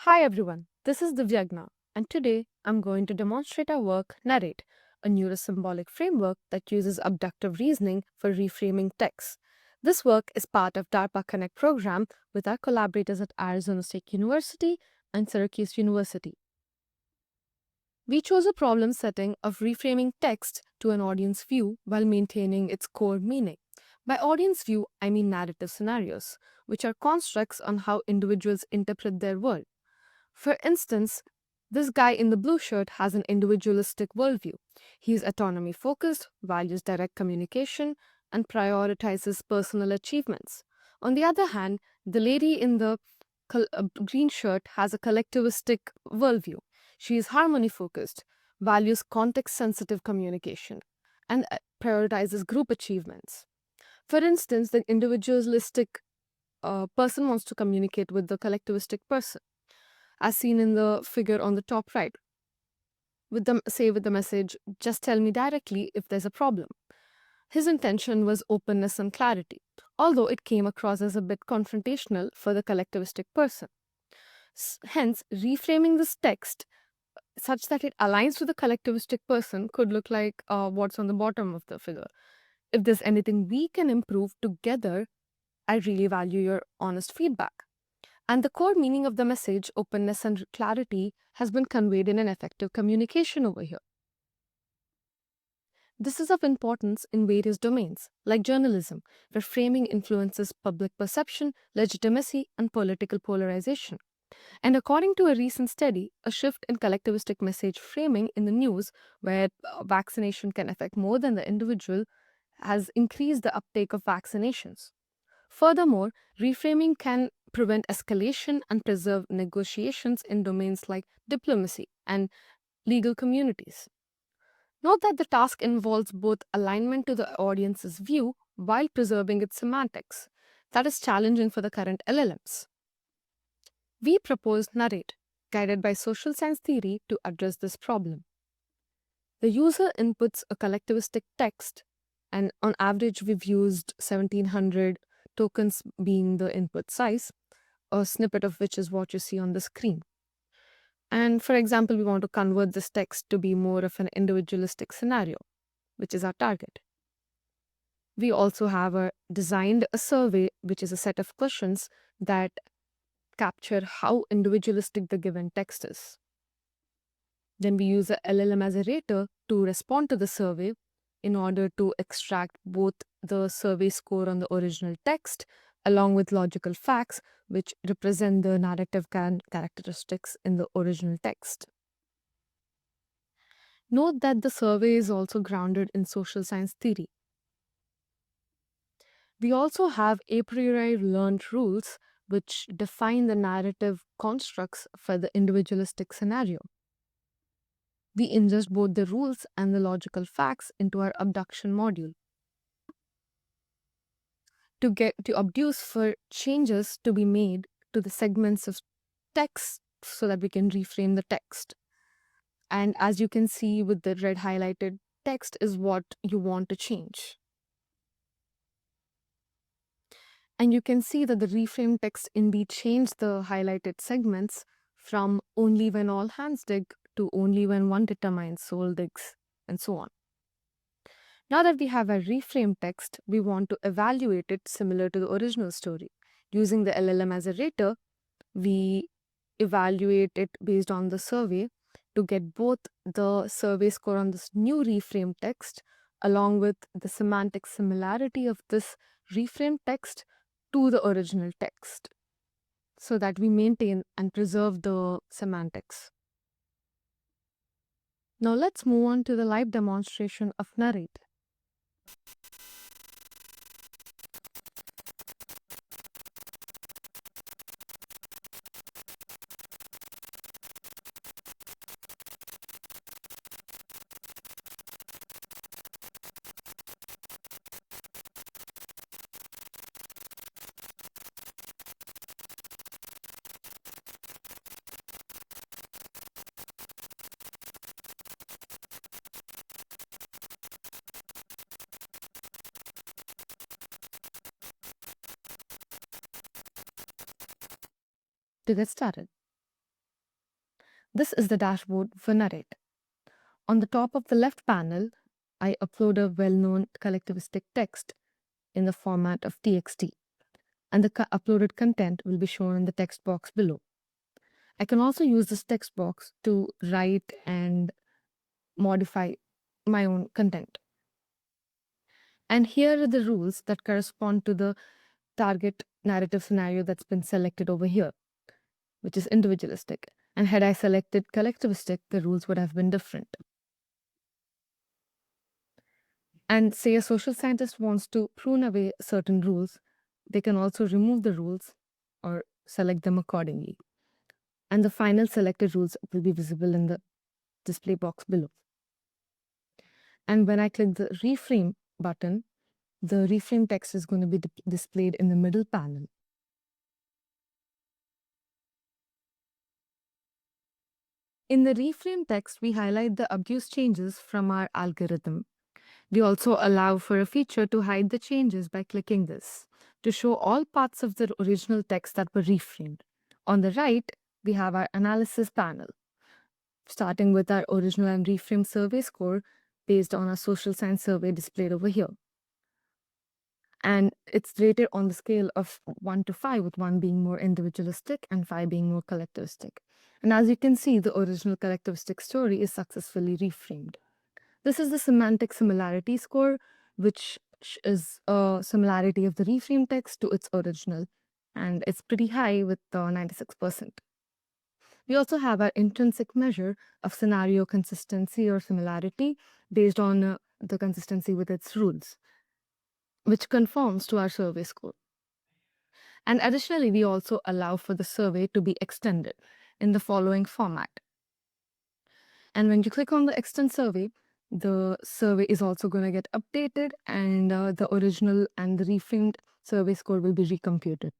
Hi everyone, this is Divyagna, and today I'm going to demonstrate our work NARRATE, a neurosymbolic framework that uses abductive reasoning for reframing text. This work is part of DARPA Connect program with our collaborators at Arizona State University and Syracuse University. We chose a problem setting of reframing text to an audience view while maintaining its core meaning. By audience view, I mean narrative scenarios, which are constructs on how individuals interpret their world. For instance, this guy in the blue shirt has an individualistic worldview. He is autonomy focused, values direct communication, and prioritizes personal achievements. On the other hand, the lady in the green shirt has a collectivistic worldview. She is harmony focused, values context sensitive communication, and prioritizes group achievements. For instance, the individualistic person wants to communicate with the collectivistic person, as seen in the figure on the top right, with the message, "Just tell me directly if there's a problem." His intention was openness and clarity, although it came across as a bit confrontational for the collectivistic person. Hence, reframing this text such that it aligns to the collectivistic person could look like what's on the bottom of the figure. If there's anything we can improve together, I really value your honest feedback. And the core meaning of the message, openness and clarity, has been conveyed in an effective communication over here. This is of importance in various domains, like journalism, where framing influences public perception, legitimacy, and political polarization. And according to a recent study, a shift in collectivistic message framing in the news, where vaccination can affect more than the individual, has increased the uptake of vaccinations. Furthermore, reframing can prevent escalation and preserve negotiations in domains like diplomacy and legal communities. Note that the task involves both alignment to the audience's view while preserving its semantics. That is challenging for the current LLMs. We propose NARRATE, guided by social science theory, to address this problem. The user inputs a collectivistic text, and on average, we've used 1700 tokens being the input size, a snippet of which is what you see on the screen. And for example, we want to convert this text to be more of an individualistic scenario, which is our target. We also have designed a survey, which is a set of questions that capture how individualistic the given text is. Then we use a LLM as a rater to respond to the survey in order to extract both the survey score on the original text along with logical facts which represent the narrative characteristics in the original text. Note that the survey is also grounded in social science theory. We also have a priori learned rules which define the narrative constructs for the individualistic scenario. We ingest both the rules and the logical facts into our abduction module to abduce for changes to be made to the segments of text so that we can reframe the text. And as you can see with the red highlighted text is what you want to change. And you can see that the reframe text indeed changed the highlighted segments from "only when all hands dig" to "only when one determines soul digs," and so on. Now that we have a reframe text, we want to evaluate it similar to the original story. Using the LLM as a rater, we evaluate it based on the survey to get both the survey score on this new reframe text along with the semantic similarity of this reframe text to the original text so that we maintain and preserve the semantics. Now let's move on to the live demonstration of NARRATE. To get started, This is the dashboard for NARRATE. On the top of the left panel, I upload a well-known collectivistic text in the format of TXT, and the uploaded content will be shown in the text box below. I can also use this text box to write and modify my own content. And here are the rules that correspond to the target narrative scenario that's been selected over here, which is individualistic. And had I selected collectivistic, the rules would have been different. And say a social scientist wants to prune away certain rules, they can also remove the rules or select them accordingly. And the final selected rules will be visible in the display box below. And when I click the reframe button, the reframe text is going to be displayed in the middle panel. In the reframe text, we highlight the abuse changes from our algorithm. We also allow for a feature to hide the changes by clicking this to show all parts of the original text that were reframed. On the right, we have our analysis panel, starting with our original and reframed survey score based on our social science survey displayed over here. And it's rated on the scale of 1 to 5, with 1 being more individualistic and 5 being more collectivistic. And as you can see, the original collectivistic story is successfully reframed. This is the semantic similarity score, which is a similarity of the reframed text to its original. And it's pretty high with 96%. We also have our intrinsic measure of scenario consistency or similarity based on the consistency with its rules, which conforms to our survey score. And additionally, we also allow for the survey to be extended in the following format. And when you click on the extend survey, the survey is also going to get updated, and the original and the reframed survey score will be recomputed.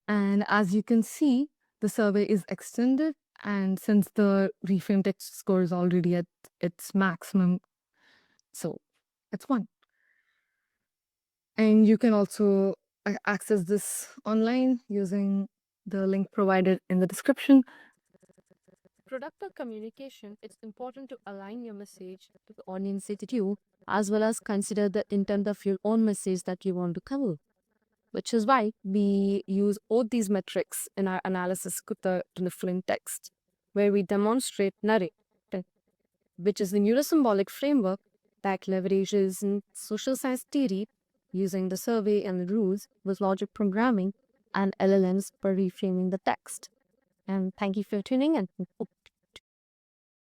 And as you can see, the survey is extended, and since the reframed text score is already at its maximum, so it's 1. And you can also access this online using the link provided in the description. Productive communication, it's important to align your message to the audience that you, as well as consider the intent of your own message that you want to cover, which is why we use all these metrics in our analysis to the different text, where we demonstrate NARRATE, which is the neurosymbolic framework that leverages in social science theory using the survey and the rules with logic programming and LLMs for reframing the text. And thank you for tuning in.